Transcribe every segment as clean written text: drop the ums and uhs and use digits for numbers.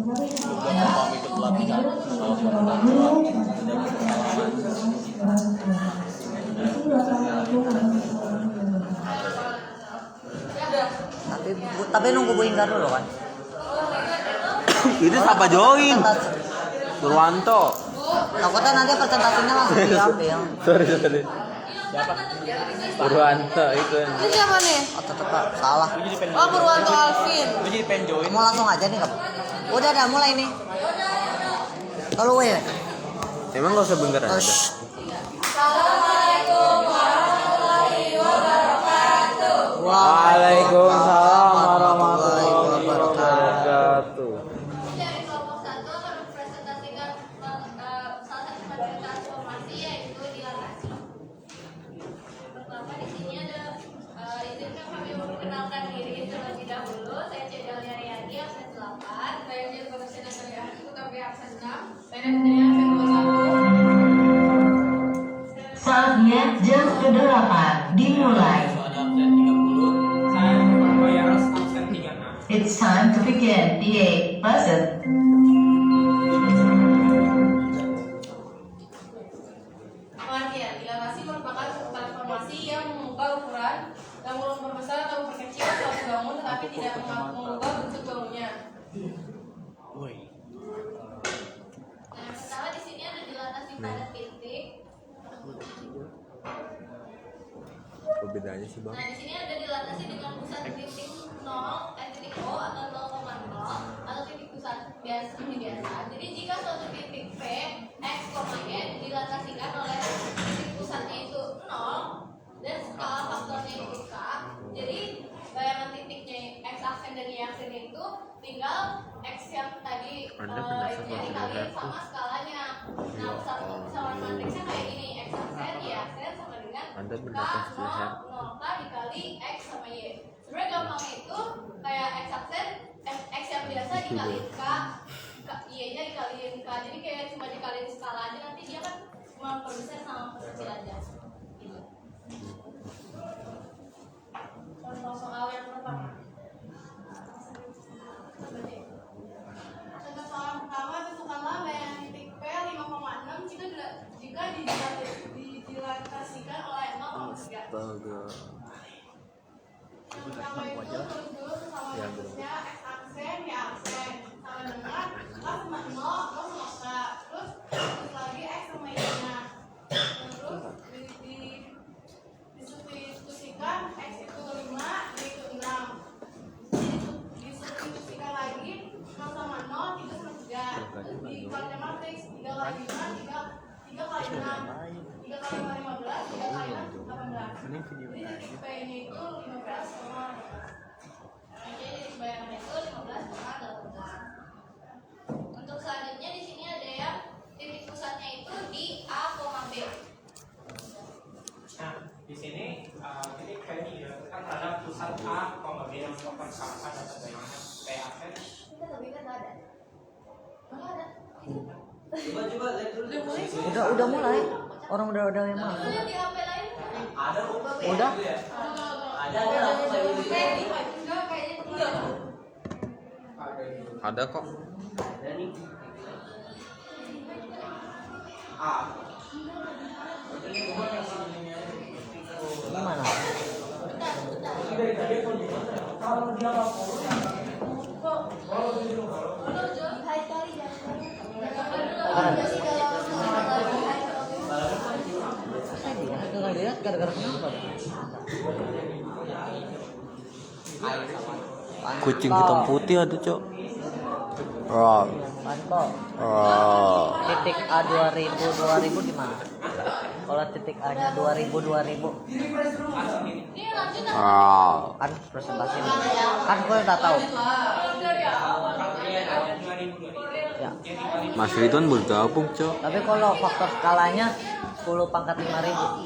Gampang ikut pelatihan kalau pengetahuan tapi nunggu Bu Ingar dulu kan. Itu siapa join? Purwanto. Takutnya nanti presentasinya langsung diambil. Sorry. Siapa? Purwanto itu. Ini siapa nih? Oh tetep salah. Oh Purwanto Alvin. gue jadi pengen join. Mau langsung aja nih kamu. Udah mulai nih. Kalau ya. Emang gak usah bentar aja. Assalamualaikum warahmatullahi wabarakatuh. Waalaikumsalam warahmatullahi wabarakatuh. Dari kelompok 1 akan mempresentasikan salah satu materi transformasi yaitu dilatasi. Pertama di sini ada izinkan kami memperkenalkan diri terlebih dahulu. Saya Cedalia Riyadi absen 8. Saya Jennifer Bagasina Karyani UKP absen 6. Saya Nadia absen 21. Saatnya jam ke-8 dimulai. Soalnya absen 30. Saya Bayaras absen 36. It's time to begin the 8th lesson. Pengertian, dilatasi merupakan transformasi yang mengubah ukuran yang memperbesar atau memperkecil suatu bangun tetapi tidak mengubah bentuk bangunnya. Nah, yang pertama di sini ada dilatasi pada titik. Apa bedanya sih bang? Nah, di sini ada dilatasi dengan pusat titik 0, titik O atau 0,0 atau titik pusat biasa. Jadi jika suatu titik P, X, Y dilatasikan oleh titik pusatnya itu 0 dan skala faktornya itu K. Jadi bayangan titiknya X aksen dan Y aksen itu tinggal X yang tadi itu dikaliin sama skalanya. Nah, persamaan matriksnya kayak gini, X aksen, Y aksen sama dengan Anda K mendapat 0 K dikali X sama Y. Sebenarnya gampangnya itu kayak X aksen, X yang biasa dikaliin K, Y-nya dikaliin K. Jadi kayak cuma dikaliin skala aja, nanti dia kan memperbesar sama memperkecil aja. Gitu. Contoh soal yang pertama. Contoh soal yang pertama, tentukanlah bayangan titik P 5,6 jika dilatasikan oleh 0,3. Astaga. Yang pertama itu terus dulu sesama matriksnya X aksen, Y aksen sama dengan K sama 0, sama K. Terus lagi X sama Y-nya. Terus disubstitusikan X itu 5, Y itu 6. Disubstitusikan lagi 0 sama 0, 3 sama 3. Dikalinya matriks 3 kali 5, 3 kali 6. 3 kali 5, 15, 3 kali 6, 18. Jadi titik P ini itu 15 sama 18. Jadi bayangan itu 15,18. Untuk selanjutnya di sini ada yang titik pusatnya itu di A, B. Nah, di sini titik P ini dilakukan terhadap pusat A, B yang merupakan sama data bayangannya P aksen. Kita lebih kan ada. Mana ada? Coba lihat dulu. Udah mulai. Orang udah yang Tapi masuk. lihat di HP lain. Ada Udah. Ada Enggak, kayaknya enggak. Ada kok. Ada nih. Gimana? Gara-gara dia, gara-gara kenapa? Kucing hitam putih ada cok. Wow. Panto. Wow. Titik A 2000 gimana? Kalau titik A nya 2000. Ini lanjut Wow. Kan presentasi nih. Kan gue udah tahu. Dari awal. Ya. Mas Ridwan bergabung cok. Tapi kalau faktor skalanya 10 pangkat 5000.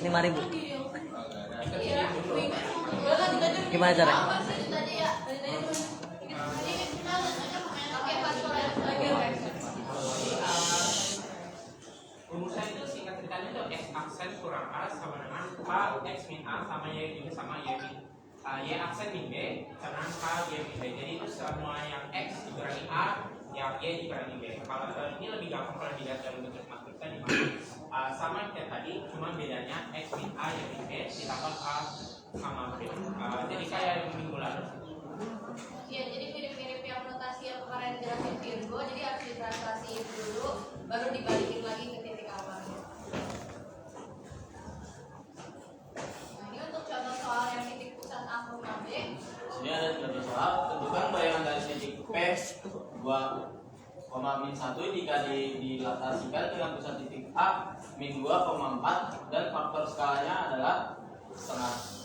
5000. Gimana caranya? tadi ya. Jadi kita pakai password lagi. Rumusan itu singkat ceritanya itu X aksen kurang A sama dengan K X min A sama Y juga sama Y min Y aksen min B tenang K, Y, min B. Jadi itu semua yang X dikurangi A, yang Y dikurangi B. Kalau ini lebih gampang kalau dilihat dalam bentuk matriksnya di mana sama kayak tadi, cuma bedanya X min A, Y min B ditambah A sama B. Jadi kayak yang minggu lalu. Iya, jadi mirip-mirip yang notasi yang kemarin jelasin Virgo, jadi harus ditranslasiin dulu, baru dibalikin lagi ke titik awalnya. Nah, ini untuk contoh soal yang titik pusat A, B. Ini ada contoh soal, tentukan bayangan dari titik P 2, min 1 jika dilatasikan dengan pusat titik A min 2,4 dan faktor skalanya adalah setengah.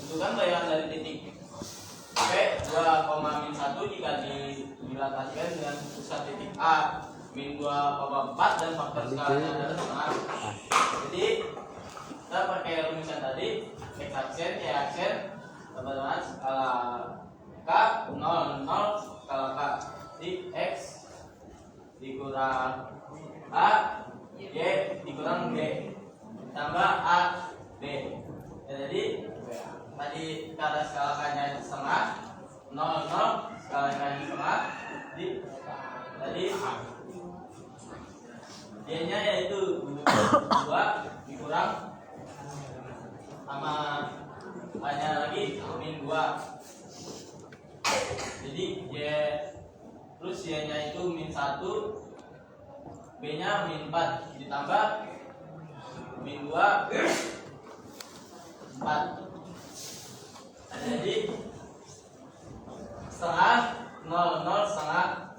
Tentukan bayangan dari titik P 2, min 1 jika dilatasikan dengan pusat titik A min 2,4 dan faktor skalanya adalah setengah. Jadi kita pakai rumusan tadi, X aksen, Y aksen, teman-teman, skala K 0, 0, skala K di X dikurang A, Y dikurang B tambah A, B. Jadi tadi kada skala K-nya itu setengah, 0, 0, skala K-nya setengah, tadi Y-nya yaitu 2 dikurang sama hanya lagi min 2. Jadi Y plus Y nya itu min 1, B nya min 4 ditambah min 2 4. Jadi setengah 0, 0 setengah.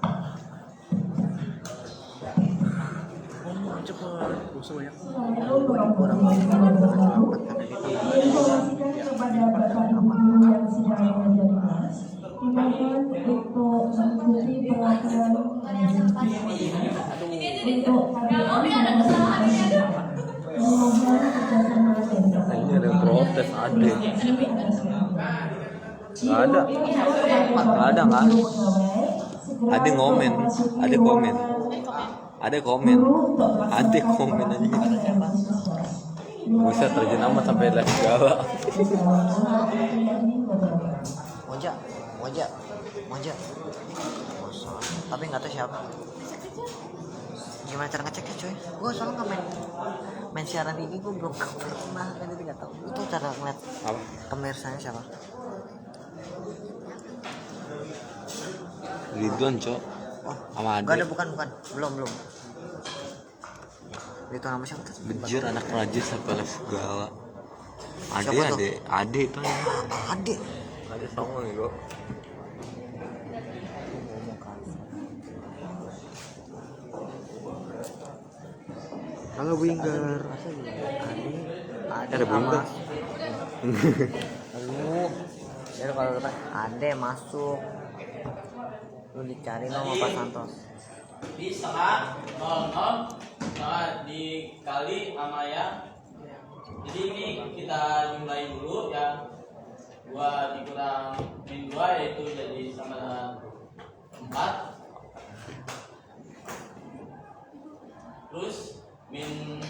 Assalamualaikum warahmatullahi wabarakatuh. Diinformasikan kepada Bapak Ibu guru yang sedang mengajar kelas, dimohon untuk mengikuti peraturan untuk memohon kerjasama dan Ini ada protes ada. Nggak ada. Nggak ada, nggak ada. Ada komen, ada komen. Ada komen aja. Bisa terjun amat sampai les segala. Moja. Tapi nggak tahu siapa. Gimana cara ngeceknya cuy? Gue soalnya nggak main siaran ini, gue belum pernah, jadi nggak tahu. Itu cara ngeliat Apa? pemirsa siapa? Ridwan, Cok. Oh, Sama nggak ada, Ade. bukan. Belum. Itu nama siapa tuh? Bejir anak rajin sampai les segala. Siapa tuh? Ade itu ya. Ade. Ade sama nih kok. Halo Winger. Ada Winger. Aduh. Jadi kalau kita Ade masuk, lu dicari sama Pak Santos. Di setengah 0, 0 setengah dikali sama ya. Jadi ini kita jumlahin dulu ya. 2 dikurang min 2 yaitu jadi sama dengan 4. Plus min 1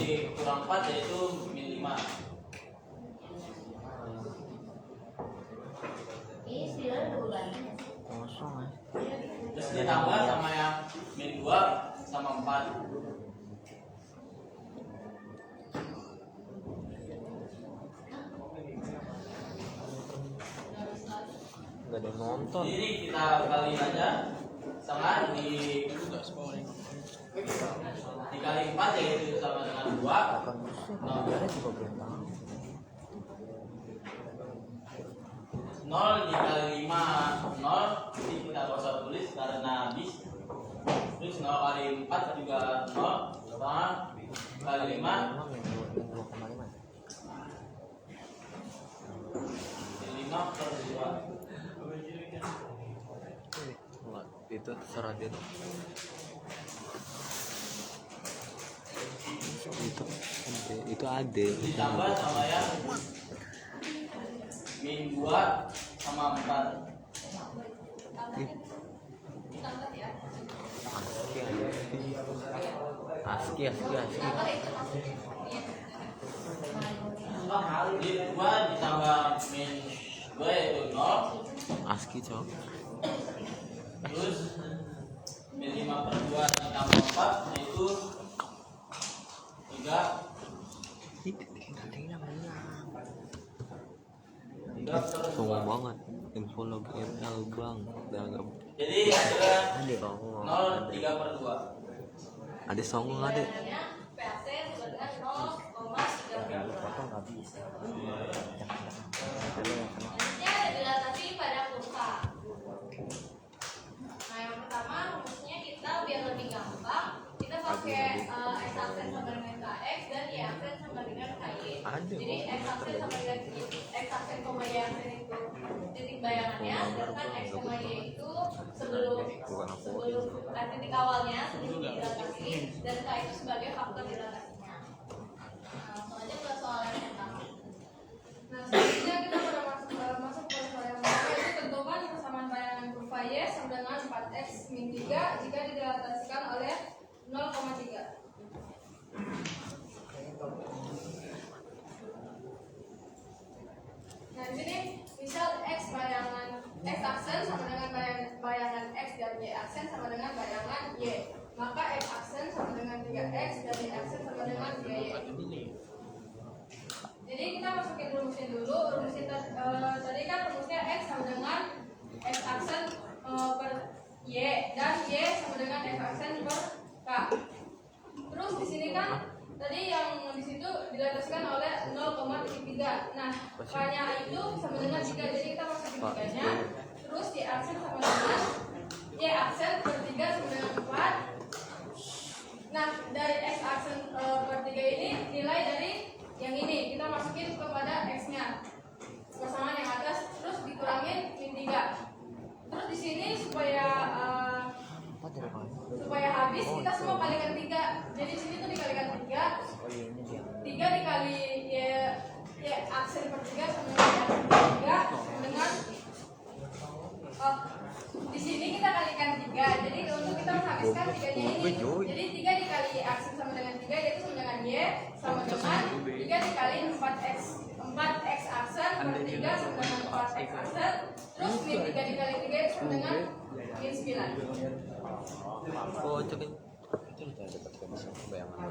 dikurang 4 yaitu min 5. Ini istilah bulan. Kosong ya. Terus ditambah sama yang min 2 sama 4. Gak ada nonton. Jadi kita kali aja sama dikali 4 yaitu sama dengan 2. Ada juga belum tahu. 0 dikali 5 0, jadi kita gak usah tulis karena habis. Terus 0 kali 4 juga 0 sama kali 5 5 per 2. Itu terserah dia. Itu Ade. Ditambah sama yang min 2 sama 4. Aski. Jadi 2 ditambah min 2 yaitu 0. ASCII cok. Terus min 5/2 ditambah 4 yaitu 3. Sombong banget. Info log ML bang. Jadi hasilnya Ada kok. 0 3/2. Ada songong ada. PAC sama dengan 0,3. Selanjutnya ada dilatasi pada kurva. Nah yang pertama rumusnya kita biar lebih gampang kita pakai x aksen sama dengan kx dan y aksen sama dengan ky. Jadi x aksen sama dengan x aksen koma y aksen itu titik bayangannya, sedangkan x koma y itu sebelum titik awalnya sebelum dilatasi dan k itu sebagai faktor dilatasinya. Nah, langsung aja ke soal yang pertama. Nah, selanjutnya kita pada masuk ke soal yang pertama, yaitu tentukan persamaan bayangan kurva y sama dengan 4x min 3 jika didilatasikan oleh 0,3. Nah, di sini misal x aksen sama dengan bayangan x dan y aksen sama dengan bayangan y, maka x aksen sama dengan 3x dan y aksen sama dengan 3y. Jadi kita masukin rumusin dulu. Tadi kan rumusnya x sama dengan x aksen per y dan y sama dengan x aksen per k. Terus di sini kan tadi yang di situ dilatasikan oleh 0,3. Nah, k-nya itu sama dengan 3. Jadi kita masukin 3-nya. Terus y aksen sama dengan y aksen per 3 sama dengan 4. Nah, dari x aksen per 3 ini nilai dari yang ini kita masukin kepada x-nya. Persamaan yang atas terus dikurangin min 3. Terus di sini supaya habis kita semua kalikan 3. Jadi di sini tuh dikalikan 3. 3 dikali y aksen per 3 sama dengan 3 sama dengan di sini kita kalikan 3. Jadi untuk kita menghabiskan 3-nya ini. Jadi 3 dikali y aksen sama dengan 3 yaitu sama dengan y sama dengan 3 dikali 4x aksen per 3 sama dengan 4x aksen. Terus min 3 dikali 3 itu sama dengan min 9. Oh coba kita dapatkan bayangan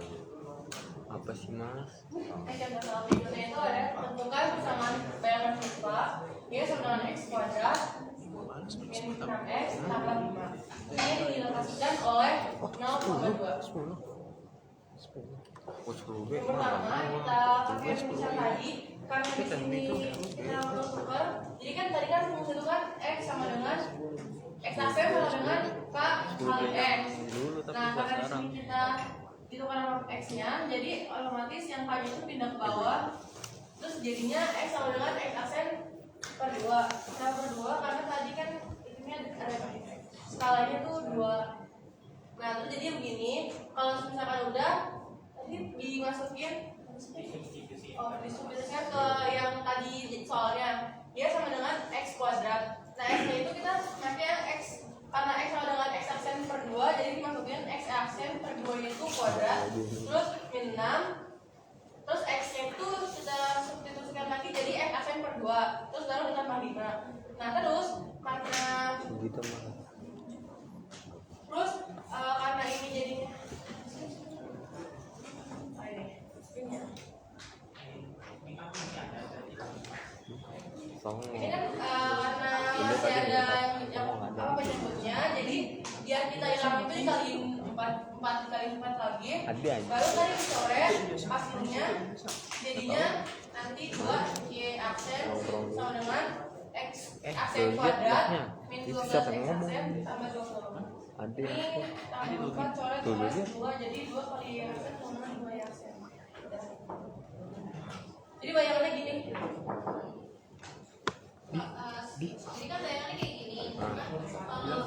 apa sih mas? Contoh soal berikutnya itu ada tentukan persamaan bayangan kurva y sama dengan x kuadrat min 6x tambah 5. Ini dilatasikan oleh 0,2. Pertama kita pakai rumusan tadi karena di sini kita tukar. Jadi kan tadi kan rumus itu kan x sama dengan x aksen sama dengan k kali x. Nah karena di sini kita ditukar sama x-nya, jadi otomatis yang k-nya itu pindah ke bawah. Terus jadinya x sama dengan x aksen per 2. Nah per 2 karena tadi kan itunya ada skalanya tuh 2. Nah terus jadi begini, kalau misalkan udah tadi dimasukin disubstitusikan ke yang tadi soalnya dia sama dengan x kuadrat. Nah x-nya itu kita nanti x karena x sama dengan x aksen per 2 jadi dimasukin x aksen per 2 itu kuadrat terus min 6. Terus x-nya itu kita substitusikan lagi jadi x aksen per 2 terus baru ditambah 5. Nah terus karena karena ini jadinya ini kan karena masih ada yang apa penyebutnya, jadi biar kita hilang itu dikaliin 4 kali 4 lagi, baru tadi dicoret hasilnya jadinya nanti 2 y aksen sama dengan x aksen kuadrat min 12 x aksen tambah 20. Ini tambah 4 coret sama 2 jadi 2 kali y aksen sama dengan 2 y aksen. Jadi bayangannya gini. Jadi kan bayangannya kayak gini.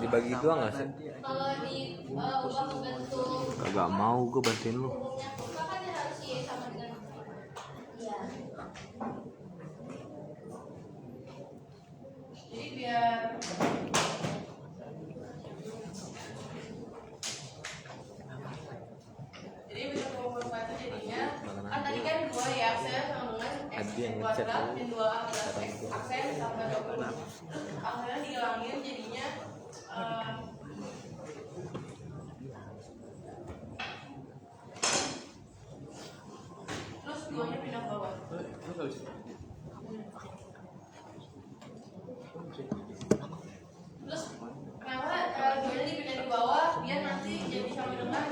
Dibagi dua nggak sih? Kalau diubah ke bentuk Kagak mau gue bantuin lu. umumnya kurva kan dia harus y sama dengan iya. Jadi biar bisa kurva itu jadinya kan tadi kan 2 y aksen kuadrat min 2A adalah X aksen tambah 20. Terus akhirnya dihilangin jadinya terus 2-nya pindah ke bawah. Terus kenapa 2-nya dipindah ke bawah biar nanti jadi sama dengan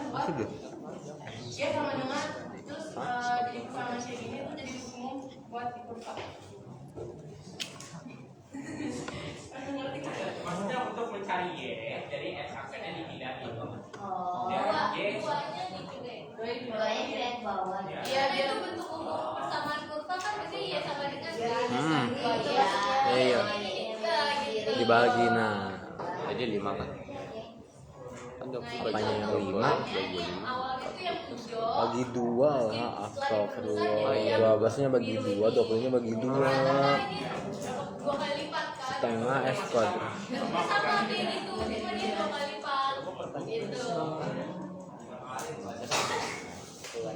dia sama dengan terus jadi persamaan kayak gini tuh jadi umum buat di kurva. Ngerti kan? Maksudnya untuk mencari Y, jadi X aksennya dipindahin. Dua, duanya dipindahin. Duanya pindah ke bawah. Ya. Iya, dia itu bentuk umum persamaan kurva kan biasanya Y sama dengan kan. Iya. Gitu. Dibagi nah. Jadi 5 kan. Kan apanya yang 5? Yang awal itu yang hijau. Bagi 2 lah. Astagfirullah. 12-nya bagi 2, 20-nya bagi 2. 2 kali lipat kan. Setengah X kuadrat. Bentuknya sama kayak gitu, cuma dia 2 kali lipat. Gitu.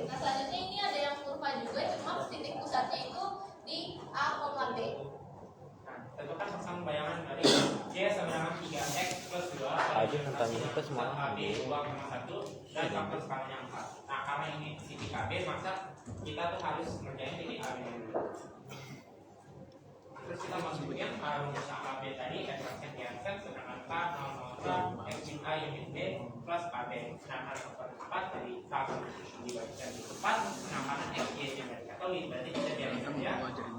Nah selanjutnya ini ada yang kurva juga, cuma titik pusatnya itu di A, B. Nah, tentukan pasang bayangan dari Y sama dengan 3X plus 2 Aja nonton itu semua. AB 2,1 dan faktor skalanya 4. Nah karena ini titik AB, maka kita tuh harus ngerjain titik AB dulu. Terus kita masukin rumus AB tadi, X aksen Y aksen sedangkan K 0,0 X min A unit B plus AB. Nah karena faktor 4 dari K dibagikan di 4, nah karena X Y nya dari Katolik, berarti kita biarkan saja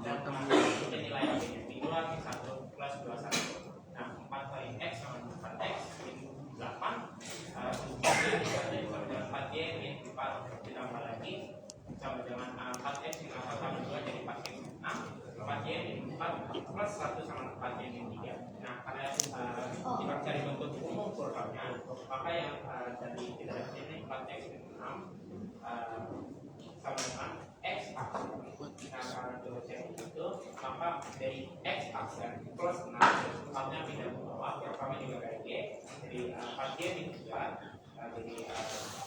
dan kita nilai AB nya di 2 min 1 plus 21. Nah 4 kali X sama 4X min 8 dari 4Y min 4 ditambah lagi sama dengan 4X min 4 tambah 2 jadi 4X min 6 4Y min 4 plus 1 sama 4Y min 3. Nah karena kita cari bentuk umum kurvanya, maka yang dari kita dapat ini 4X min 6 sama dengan X aksen. Nah karena cari itu, maka dari X aksen plus 6 tempatnya pindah ke bawah, pertama juga kayak Y, jadi 4Y min 2. Jadi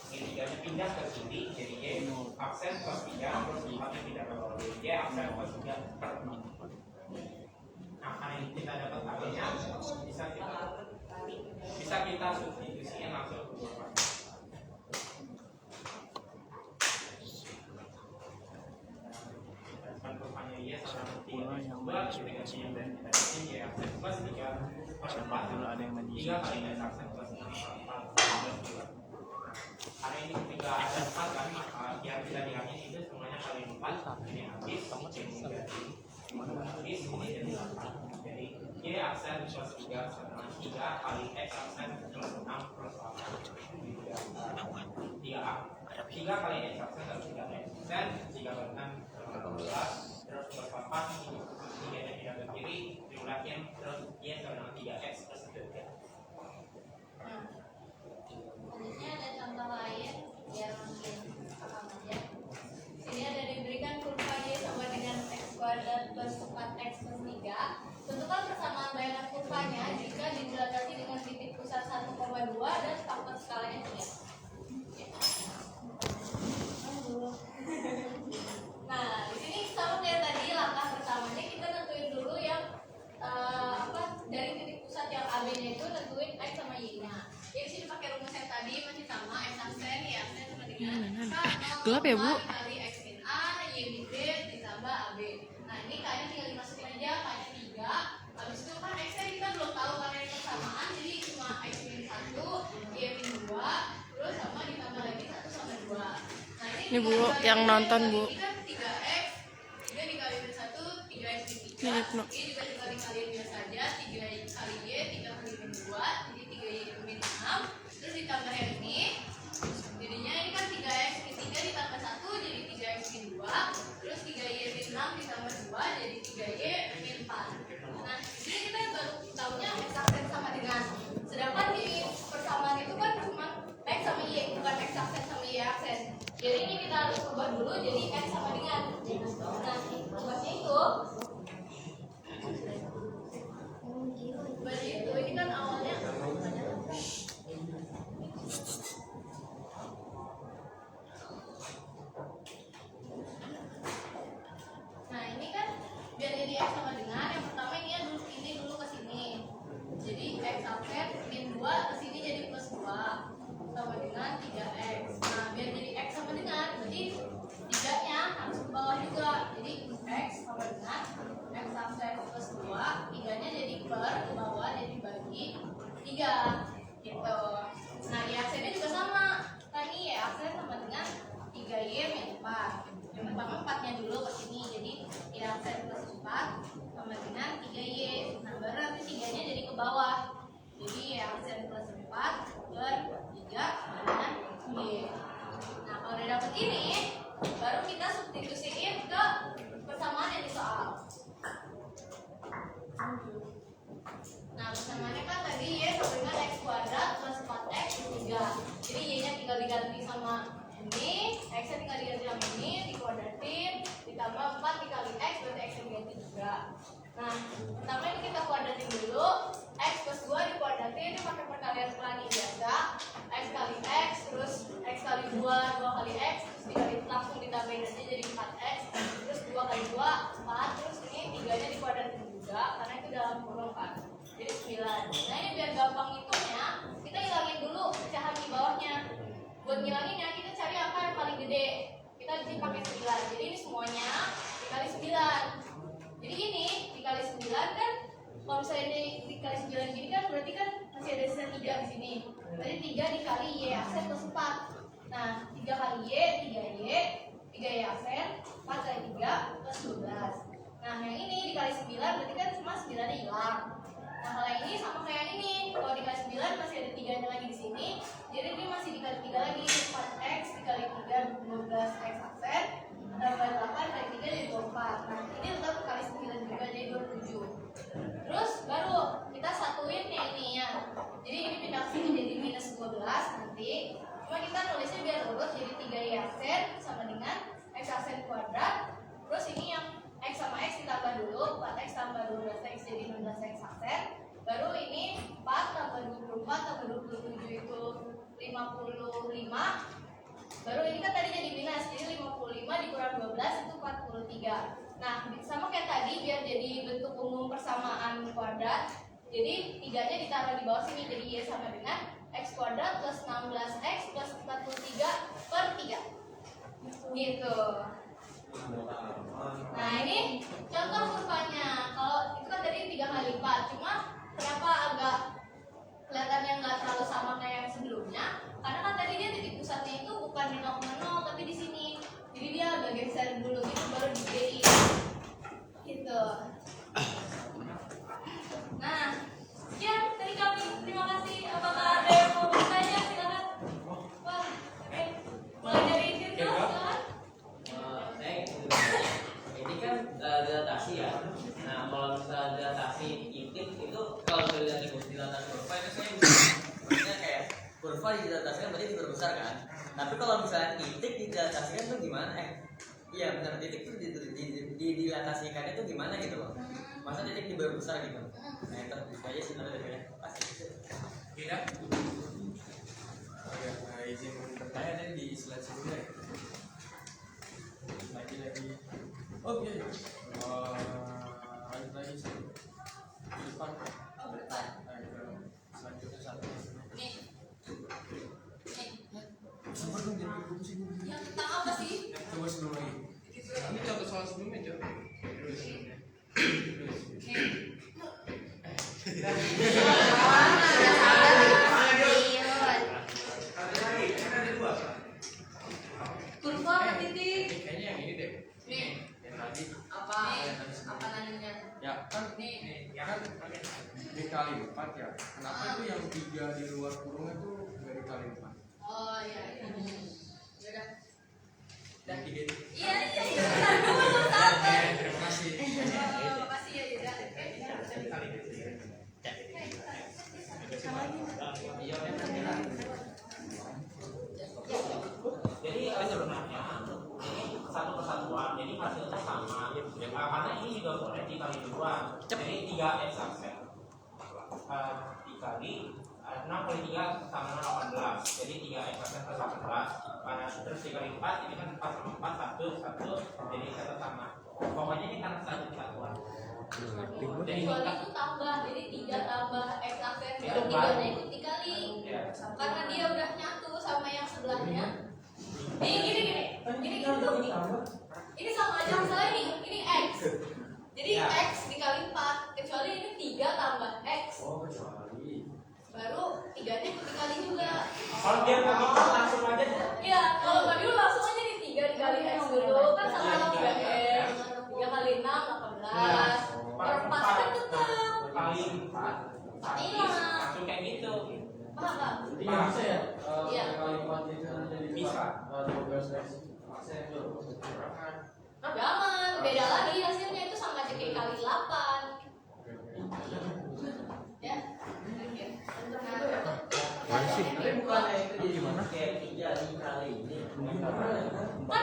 ini 3-nya pindah ke sini, jadi Y aksen plus 3 terus 4-nya pindah ke bawah, jadi Y aksen plus 3 per 6. Nah karena ini kita dapat AB-nya, bisa kita substitusikan langsung ke bawah. Kurvanya Y sama 3 dengan Y dan Y aksen plus 3 per 4 3 kali X aksen plus 4 karena ini ketika ada 4 kan yang bisa dihapus itu semuanya kali 4 ini habis habis ini jadi 8 jadi Y aksen plus 3 sama 3 kali X aksen plus 6 plus 8 3A 3 kali X aksen plus 3X dan 3 kali 6 18 terus plus 8 3 nya tidak ke kiri jumlahnya terus Y sama 3X plus 3. Selanjutnya ada contoh lain biar makin paham aja. Sini ada diberikan kurva Y sama dengan X kuadrat plus 4X plus 3. Tentukan persamaan bayangan kurvanya jika didelegasi dengan titik pusat 1,2 dan faktor skalanya 3. Nah, di sini sama kayak tadi langkah pertamanya kita nentuin dulu yang dari titik pusat yang AB-nya itu nentuin X sama Y-nya. Jadi sini pakai rumus yang tadi masih sama X aksen, Y aksen sama dengan Gelap ya, Bu? kali X min A, Y min B ditambah AB. Nah, ini K-nya tinggal dimasukin aja, K-nya 3. Habis itu kan X-nya kita belum tahu karena ini persamaan, jadi cuma X min 1, Y min 2, terus sama ditambah lagi 1 sama 2. Nah, Ini Bu, yang nonton Bu. ini kan 3X, 3 dikali min 1, 3X min 3. Ini juga Ini dikaliin biasa aja, 3 kali Y, 3 kali min 2, jadi 3Y min 6. Terus ditambah yang ini, jadinya ini kan 3X min 3 ditambah 1, jadi 3X min 2. Terus 3Y min 6 ditambah 2, jadi 3Y min 4. Nah, ini kita baru tahunya X aksen sama dengan. Sedangkan di persamaan itu kan cuma X sama Y, bukan X aksen sama Y aksen. Jadi ini kita harus ubah dulu jadi X sama dengan. Nah, ubahnya itu berarti itu ini kan awalnya nah X sama dengan yang pertama ini dulu ke sini. Jadi X offset min 2 ke sini jadi plus 2 sama dengan 3X. Nah, biar jadi X sama dengan berarti 3-nya harus ke bawah juga. Jadi X sama dengan X offset plus 2, 3-nya jadi per ke bawah jadi bagi 3 gitu. Nah, Y aksennya juga sama. Tadi Y aksen sama dengan 3Y min 4. Yang pertama 4-nya dulu ke sini. Jadi Y aksen plus 4 sama dengan 3Y. Nah, baru nanti 3-nya jadi ke bawah. Jadi Y aksen plus 4 per 3 sama dengan Y. Nah, kalau udah dapet ini, baru kita substitusiin ke persamaan yang di soal. Nah, persamaannya kan tadi Y sama dengan X kuadrat plus 4X 3. Jadi Y-nya tinggal diganti sama ini, X-nya tinggal diganti sama ini, dikuadratin, ditambah 4 dikali X, berarti X-nya diganti juga. Nah, pertama ini kita kuadratin dulu. X plus 2 dikuadratin, ini pakai perkalian pelangi biasa. X kali X, terus X kali 2, 2 kali X, terus dikali langsung ditambahin aja jadi 4X, terus 2 kali 2, 4, terus ini 3-nya dikuadratin juga, karena itu dalam kurung kan. Jadi 9. Nah, ini biar gampang hitungnya, kita hilangin dulu pecahan di bawahnya. Buat ngilanginnya, kita cari angka yang paling gede. Kita di sini pakai 9. Jadi ini semuanya dikali 9. Jadi ini dikali 9 kan, kalau misalnya ini dikali 9 gini kan berarti kan masih ada sisa 3 di sini. Berarti 3 dikali Y aksen plus 4. Nah, 3 kali Y, 3Y, 3Y aksen, 4 kali 3 plus 12. Nah, yang ini dikali 9 berarti kan cuma 9-nya hilang. Nah, kalau yang ini sama kayak yang ini. Kalau dikali 9 masih ada 3-nya lagi di sini. Jadi ini masih dikali 3 lagi. 4X dikali 3, 12X aksen. Tambah 8 kali 3 jadi 24. Nah, ini tetap kali 9 juga jadi 27. Terus baru kita satuin yang ini ya. Jadi ini pindah ke sini jadi minus 12 nanti. Cuma kita nulisnya biar urut jadi 3Y aksen sama dengan X aksen kuadrat. Terus ini yang X sama X ditambah dulu. 4X tambah 12X jadi 16X aksen. Baru ini 4 tambah 24 tambah 27 itu 55. Baru ini kan tadi jadi minus, jadi 55 dikurang 12 itu 43. Nah, sama kayak tadi biar jadi bentuk umum persamaan kuadrat. Jadi 3-nya ditaruh di bawah sini, jadi Y sama dengan X kuadrat plus 16X plus 43 per 3. Gitu. Nah, ini contoh kurvanya. Kalau itu kan tadi 3 kali 4, cuma kenapa agak kelihatannya nggak terlalu sama kayak yang sebelumnya? Karena kan tadi dia titik pusatnya itu bukan di 0,0 tapi di sini. Jadi dia agak geser dulu gitu baru di gitu. Nah, sekian dari kami. Terima kasih. Apakah ada yang mau bertanya? Silakan. Wah, oke. Mulai dari Firdo, silakan. Ini kan dilatasi ya. Nah, kalau misalnya dilatasi intik itu kalau sudah dilatasi kurva itu saya maksudnya kayak kurva dilatasikan berarti diperbesar kan. Tapi kalau misalnya titik dilatasikan itu gimana? Iya benar, titik itu dilatasikan itu gimana gitu loh. Masa titik diperbesar gitu. Nah, itu aja sebenarnya dari pasti. Tidak. Izin bertanya tadi di slide sebelumnya. Lagi. Oke. Lanjut lagi sih. Depan. Depan. Selanjutnya satu. Nih. Sempat dong jadi pusing. Yang tentang apa sih? Coba sebelum lagi. Ini contoh soal sebelumnya, Cok. Kurva apa titik? Kayaknya yang ini deh. Nih. Yang tadi. Apa? Apa nanya? Ya kan dikali 4 ya. Kenapa itu yang 3 di luar kurung itu nggak dikali 4? Oh iya. Yaudah. Dan 3 itu. Iya. Belum sampai. Terima kasih. Makasih ya Yuda. Jadi sebenarnya ini satu kesatuan, jadi hasilnya sama. Karena ini juga boleh dikali 2. Jadi 3X aksen dikali 6 kali 3 sama 18. Jadi 3X aksen plus 18. Karena terus dikali 4, ini kan 4 sama 4, 1, 1. Jadi satu sama. Pokoknya ini karena satu kesatuan. kecuali itu tambah, jadi 3 tambah X aksen Itu berarti baru. 3-nya ikut dikali Ya. karena dia udah nyatu sama yang sebelahnya. Gini tuh ini sama aja misalnya ini X, jadi Ya. X dikali 4 kecuali ini 3 tambah X baru 3-nya dikali juga. Kalau dia mau gitu langsung aja. Iya, kalau nggak dulu langsung aja di 3 dikali X dulu kan sama 3X 3 kali 6 18 per 4 kan tetap Kali 4. Iya. Langsung kayak gitu. paham nggak? Jadi bisa ya? Iya. Kali 4 itu jadi Bisa. 12X. Jangan, beda lagi hasilnya itu sama aja kayak kali 8. Ya. Mana sih? Kan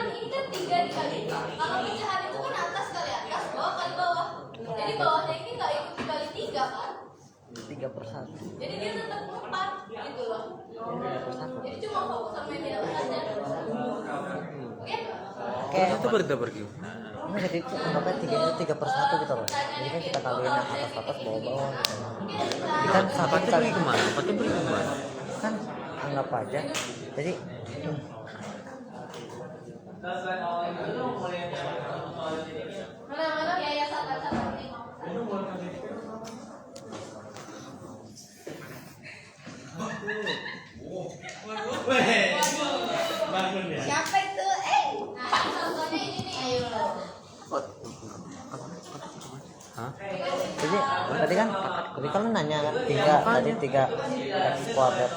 ini kan 3 dikali 3. Kalau pecahan itu kan atas kali atas, bawah kali bawah. Jadi bawahnya ini nggak ikut dikali 3 kan? 3/1. Jadi dia tetap 4 gitu loh. Jadi cuma fokus sama yang di atas aja. Oke? Oke. Itu berdabar gitu. Nah, jadi itu anggapnya 3 itu 3/1 gitu loh. Jadi kan kita kaliin yang atas bawah gitu. Kan sampai Empatnya kita pergi kemana? Empatnya pergi kemana? kan anggap aja. Jadi Mana ya sabar nih. Siapa itu? Nah, contohnya ini nih. Ayo. Hah? jadi tadi kan lu nanya kan 3 tadi 3 X kuadrat.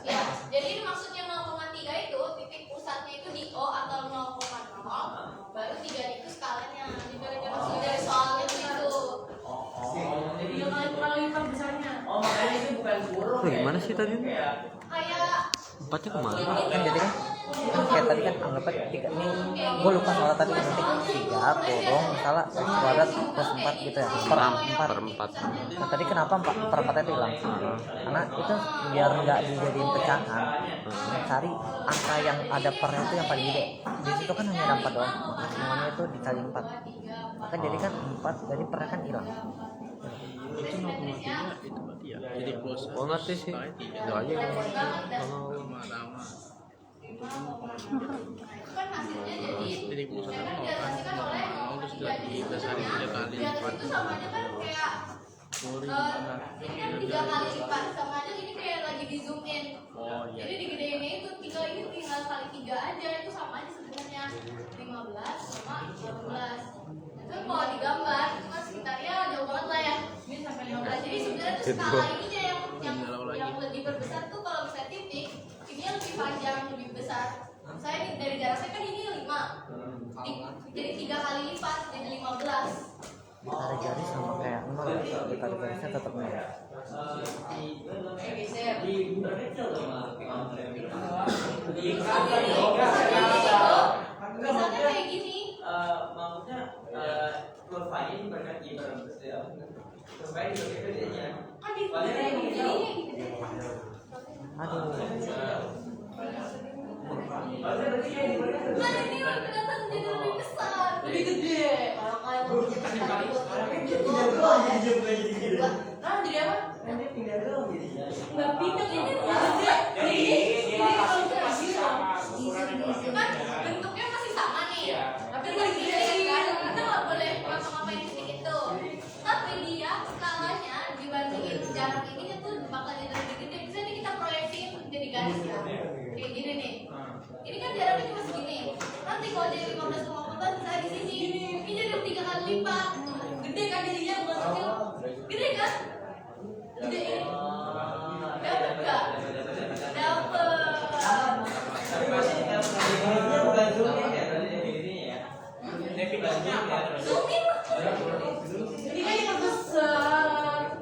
Ya, jadi ini maksudnya 0,3 itu titik pusatnya itu di O atau 0,0 baru 3 itu skalanya. Jadi gara-gara maksud dari soalnya itu. Jadi kurang lipat besarnya. Oh, gimana sih tadi? Kayak Empatnya kemana? Kan jadi kan kayak tadi kan anggapnya 3 ini gue lupa soal tadi kan nanti 3 kurung misalnya X kuadrat plus 4 gitu ya per 4. Nah, tadi kenapa 4/4 itu hilang? Karena itu biar nggak dijadiin pecahan, cari angka yang ada pernya itu yang paling gede. Di situ kan hanya ada 4 doang, maka semuanya itu dikali 4. Maka jadi kan 4 dari pernya kan hilang. Itu 0,3 itu berarti ya. Jadi plus. Oh, ngerti sih. Itu aja. Sama-sama. kan hasilnya Jadi plus ya kan 1 dihasilkan oleh 0 terus dibesarin 3 kali di atas itu sama aja kan kayak ini kan 3 kali lipat sama aja ini kayak lagi di zoom in. Oh iya. Jadi digedeinnya itu tinggal ini tinggal kali 3 aja itu sama aja sebenarnya 15 sama 15. Itu kalau digambar itu kan sekitarnya jauh banget lah ya. Ini sampai 15. Jadi sebenarnya tuh skala ininya yang lebih berbesar tuh kalau bisa titik ini lebih panjang lebih besar. Saya dari jaraknya kan ini 5. Jadi 3 kali lipat jadi 15. Ditarik garis sama kayak 0, ditarik garisnya tetap 0. Misalnya kayak gini. Maksudnya kurvanya ini berkat ya. Kurvanya juga bedanya. Kan di jadinya gini. Aduh. Kan ini kan kelihatan jadi lebih besar, lebih gede. Kalau kalian mau punya kali nah jadi apa? Nggak pindah ini gede. Jadi kalau kan bentuknya masih sama nih, tapi nggak gede kan? Kita nggak boleh ngapa-ngapain sedikit tuh. Tapi dia skalanya dibandingin jarak ini tuh bakal jadi lebih gede. Bisa nih kita proyeksiin jadi garis ya. Kayak gini nih. Ini kan jaraknya cuma segini. Nanti kalau jadi 15,4 bisa di sini. Ini jadi 3 kali lipat. Gede kan jadinya bukan kecil. Gede kan? Gede ini. Dapat nggak? Dapat. Zoom in. Ini kan yang besar.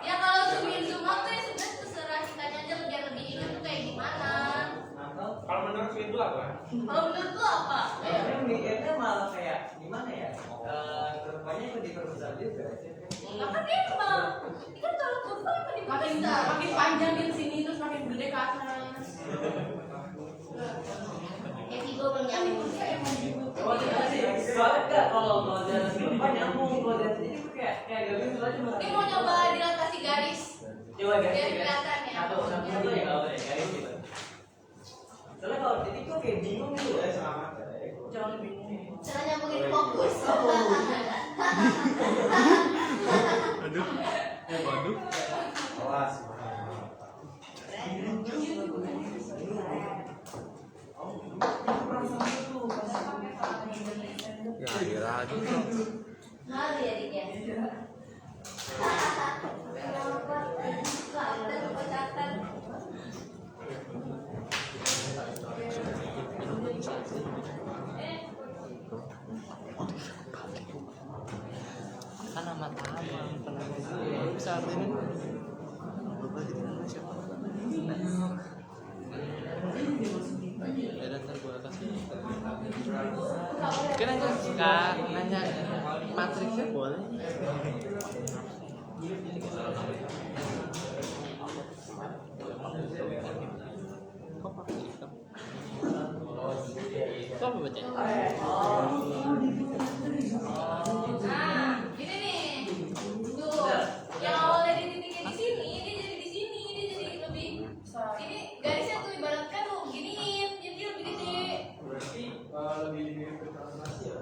Ya kalau zoom in zoom out tuh ya sebenarnya terserah kitanya aja biar lebih ingat tuh kayak gimana. Kalau menurut itu apa? Kalau menurut lu apa? Mikirnya malah kayak gimana ya? Kurvanya itu diperbesar juga. Nah, kan emang. Ini kan kalau kurva kan diperbesar. Makin panjang di sini terus makin gede ke atas. Vigo belum nyampe. Ini mau nyoba dilatasi garis. Biar kelihatan ya. Soalnya kalau titik tuh kayak bingung gitu ya sama. Jangan bingung. Caranya mungkin fokus. Aduh. Waduh. Awas. Ya lagi. Malu ya Dik ya. Kan nama Tamang penamanya besar ini. Lupa gitu nama siapa? Ya ntar gue kasih. Kan nanya matriksnya boleh. Kok pakai hitam? Kok apa baca? Nah, gini nih. Tuh, yang awalnya dititiknya di sini, dia jadi di sini, dia jadi lebih. Ini garisnya tuh ibaratkan lu giniin, jadi dia lebih gede. Lebih mirip ke translasi ya.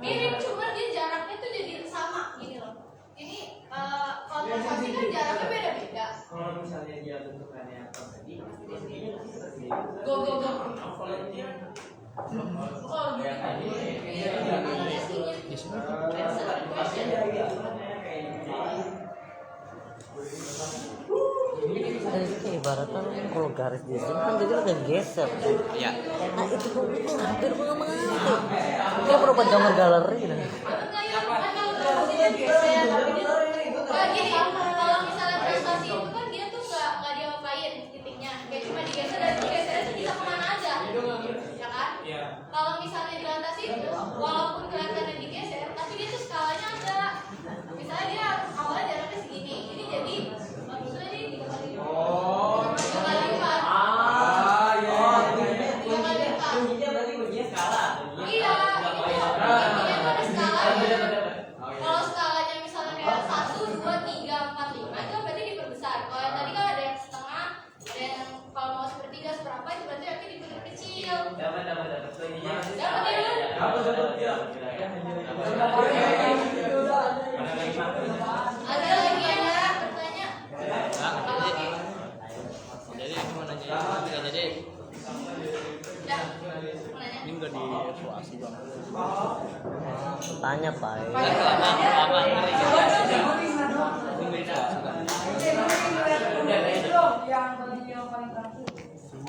Mirip cuma dia jaraknya tuh jadi sama gini loh. Ini kalau translasi kan jaraknya beda-beda. Kalau misalnya dia bentukannya apa tadi, Go. Jadi ibaratnya kalau garis di sini kan jadi udah geser. Ya. Nah itu kok hampir gue nggak mengerti. Kayak berubah gambar galeri gitu. Kalau misalnya prestasi itu kan dia tuh nggak diapain titiknya, kayak cuma digeser dan digeser itu bisa kemana aja, ya kan? Kalau misalnya dilatasi itu, walaupun kelihatannya digeser, tapi dia tuh skalanya ada. Misalnya dia awalnya jaraknya segini, ini jadi maksudnya dia 3 kali lipat. 3 kali lipat. Tiga kali lipat. berarti bunyinya skala. Iya, intinya tuh ada skalanya. Kalau skalanya misalnya kayak 1, 2, 3, 4, 5 itu berarti diperbesar. Kalau yang tadi kan ada yang setengah, ada yang kalau mau sepertiga seberapa itu berarti akhirnya diperkecil. Dapat. So ininya masih Dapat skala ya? Dapat. Ya. Ada lagi yang bertanya? Apalagi? Jadi aku mau nanya jadi Udah, mau nanya? ini enggak dievaluasi bang. Tanya pak. Lama.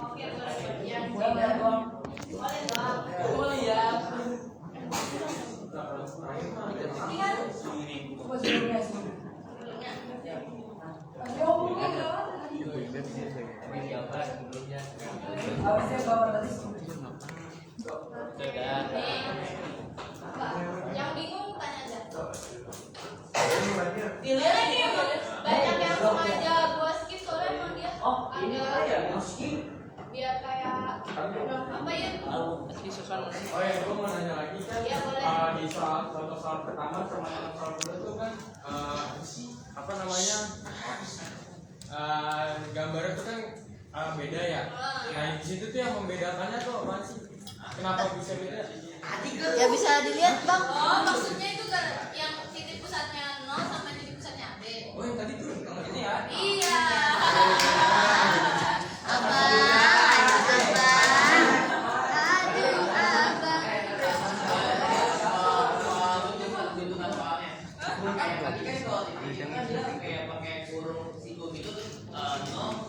Oke, boleh. Yang beda. Boleh ya. Ini kan yang bingung tanya aja. Dilihat ini banyak yang sengaja gua skip soalnya emang dia agak biar kayak apa ya? Oh ya, gue mau nanya lagi kan. Iya, boleh. Di soal pertama sama yang soal kedua tuh kan apa namanya gambarnya tuh kan beda ya. Nah di situ tuh yang membedakannya tuh apa sih? Kenapa bisa beda? Ya bisa dilihat bang. Oh maksudnya itu kan yang titik pusatnya 0 sama titik pusatnya B. Oh yang tadi tuh ini ya? Iya. kayak pakai kurung siku gitu tuh 0,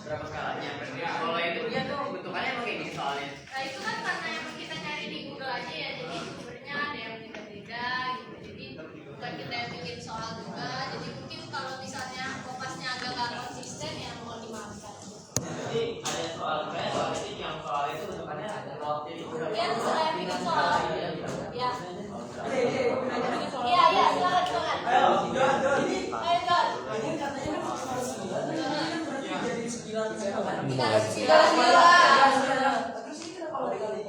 berapa skalanya. Kalau itu dia tuh bentukannya emang kayak gini soalnya. Nah itu kan karena emang kita cari di Google aja ya, jadi sumbernya ada yang beda-beda gitu. Jadi bukan kita yang bikin soal juga. Jadi mungkin kalau misalnya kopasnya agak nggak konsisten ya mohon dimaafkan. Jadi ada soal kayak soal itu yang soal itu bentukannya ada 0 jadi Ya terserah yang bikin soal. Ya. Iya silakan. Ayo John. Ini katanya 9.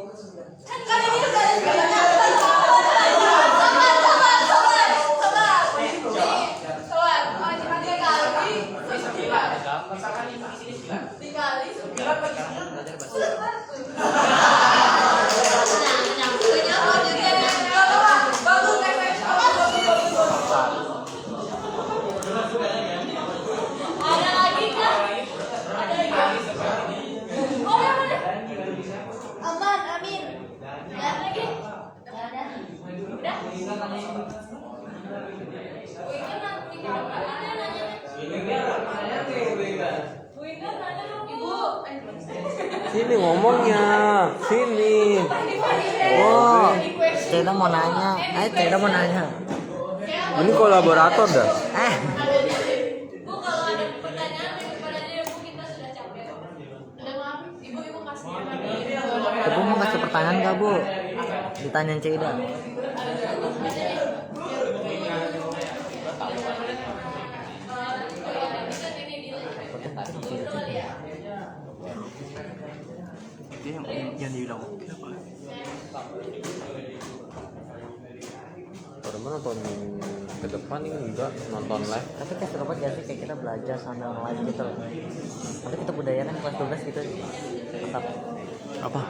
Sini ngomongnya, sini. Oh, Ceda mau nanya. Ceda mau nanya. Ini kolaborator dah. Bu, kalau ada pertanyaan daripada dia, Bu, kita sudah capek. Ada maaf, ibu kasih. Ibu mau kasih pertanyaan nggak, Bu? Ditanyain Ceda. Yang dibilang oke apa? Kalau nonton ke depan ini enggak nonton live. Tapi kayak seru banget gak sih kayak kita belajar sambil nge-live gitu. Nanti kita budaya kan kelas 12 gitu. Tetap. Apa?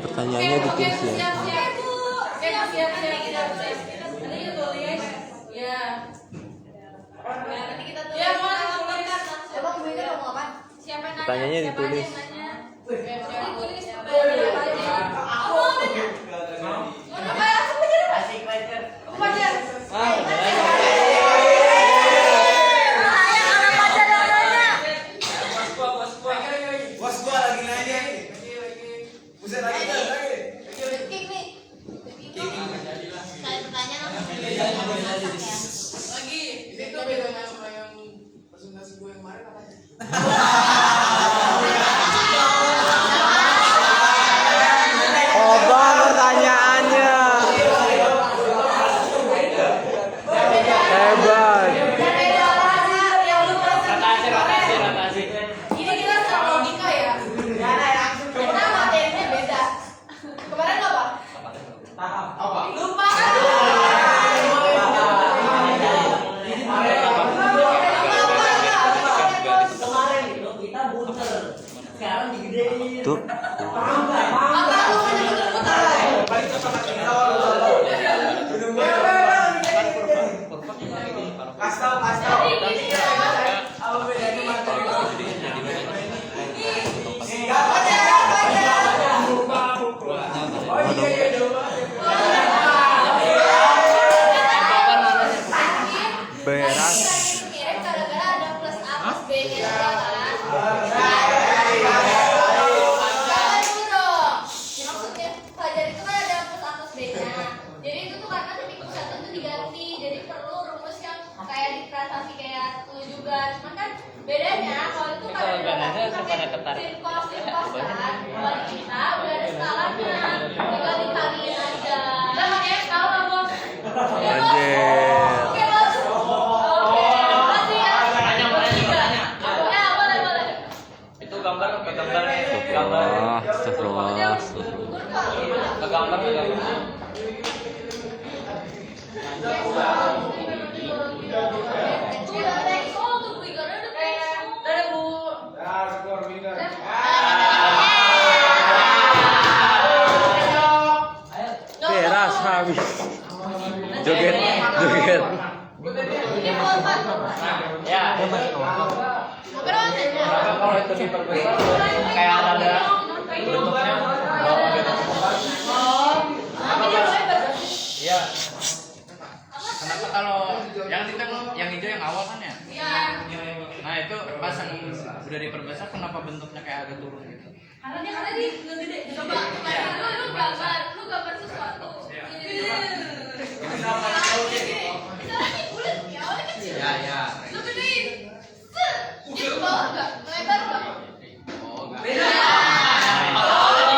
Pertanyaannya ditulis ya. Siap, Bu. Siap. Nanti kita tulis. Ya. Nanti kita tulis. Ya, Emang ibu ini ngomong apa? Siapa yang nanya? Pertanyaannya ditulis. Ditulis. Aku mau nanya. Asik pacar. Pacar. Bos gua lagi nanya nih. Buset lagi. Lagi, itu bedanya sama yang presentasi gue yang kemarin apa? Apa pertanyaannya? Hebat. Ini kita soal logika ya. Karena materinya beda. Kemarin apa? Lupa kan? Tuh. Beras. Mirip gara-gara ada plus A plus B-nya juga kan? Dulu dong. Maksudnya pelajar itu kan ada plus A plus B-nya. Jadi itu tuh karena titik pusatnya itu diganti. Jadi perlu rumus yang kayak ditransaksi kayak 10 juga. Cuman kan bedanya kalau itu kan sinkos kan. Kalau kita udah ada skalanya. Tinggal dikaliin aja. Lah makanya skala bos. Anjir. Oke bos. Oke. Makasih ya. Ya boleh. Itu gambar apa gambarnya itu? Gambar. Astagfirullah. Gambar. Beras habis. Joget. Ya. Kalau itu diperbesar kayak ada bentuknya. Iya. Kenapa kalau yang hijau yang awal kan ya? Iya. Nah itu pas yang udah diperbesar kenapa bentuknya kayak agak turun gitu? Karena di gede. Coba lu gambar sesuatu. Misalnya kulit ya, awalnya kecil. Ya. Lu gedein. Di bawah enggak? Lebar enggak? Oh enggak. Beda. Oh iya.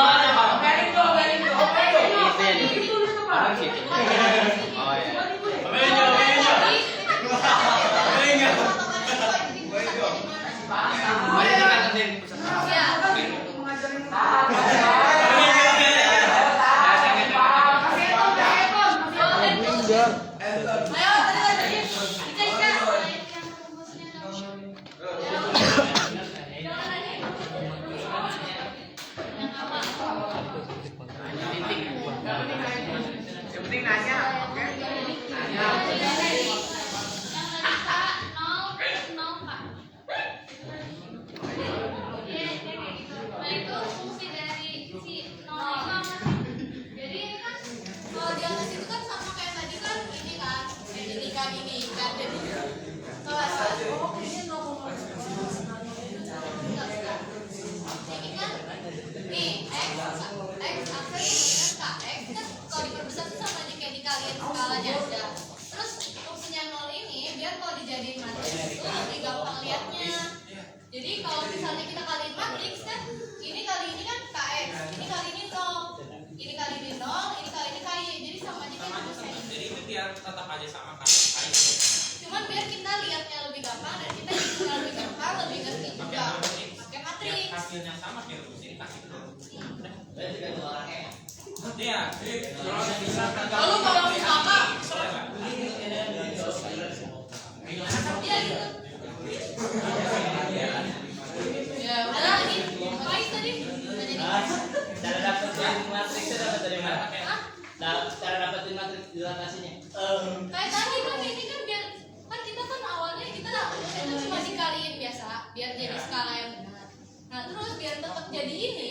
Yang penting nanya, oke? Nanya. Itu fungsi dari si nol. Jadi kan kalau di atas itu kan sama kayak tadi kan kaliin skalanya aja. Terus fungsinya 0 ini biar kalau dijadiin matriks itu lebih gampang liatnya. Jadi kalau misalnya kita kaliin matriks kan, ini kali ini kan KX, ini kali ini 0, ini kali ini 0, ini kali ini KY, jadi samanya kan harus kayak ini. Jadi itu biar tetap aja sama kan. Cuman biar kita lihatnya lebih gampang dan kita hidupnya lebih gampang, lebih ngerti juga. Pakai matriks. Hasilnya sama kayak rumus ini kasih dulu. Iya. Lalu kalau misalkan iya gitu. Ya, ada lagi. Baik tadi. Cara dapetin matriksnya dapat dari mana? Cara dapetin matriks dilatasinya. Kayak tadi kan ini kan biar kan kita kan awalnya kita cuma dikaliin biasa biar jadi skala yang benar. Nah terus biar tetap jadi ini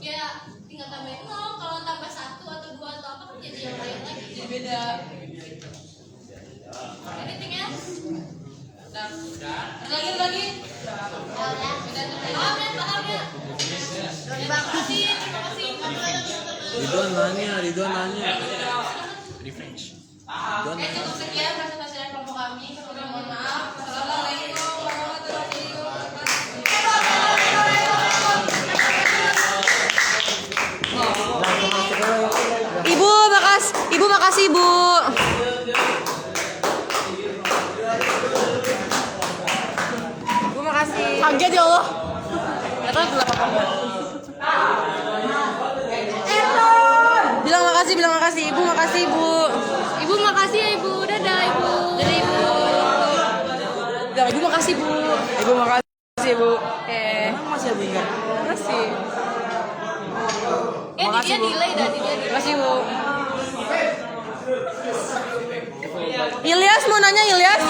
ya tinggal tambahin 0, kalau tambah 1 atau 2 atau apa kan jadi yang lain lagi, jadi beda. Anything else? Lagi. Paham ya? Terima kasih. Ridwan nanya. Oke, cukup sekian presentasi dari kelompok kami. Mohon maaf. Assalamualaikum warahmatullahi wabarakatuh. Ibu makasih Ibu. Ibu makasih. Kaget ya Allah. Atau gelap apa? Bilang makasih Ibu, makasih Ibu. Ibu makasih ya Ibu. Dadah Ibu. Dadah Ibu. Bilang Ibu makasih Bu. Ibu makasih Bu. Masih Ibu enggak? Masih. Dia delay dah dia. Makasih Bu. Ilyas mau nanya Ilyas?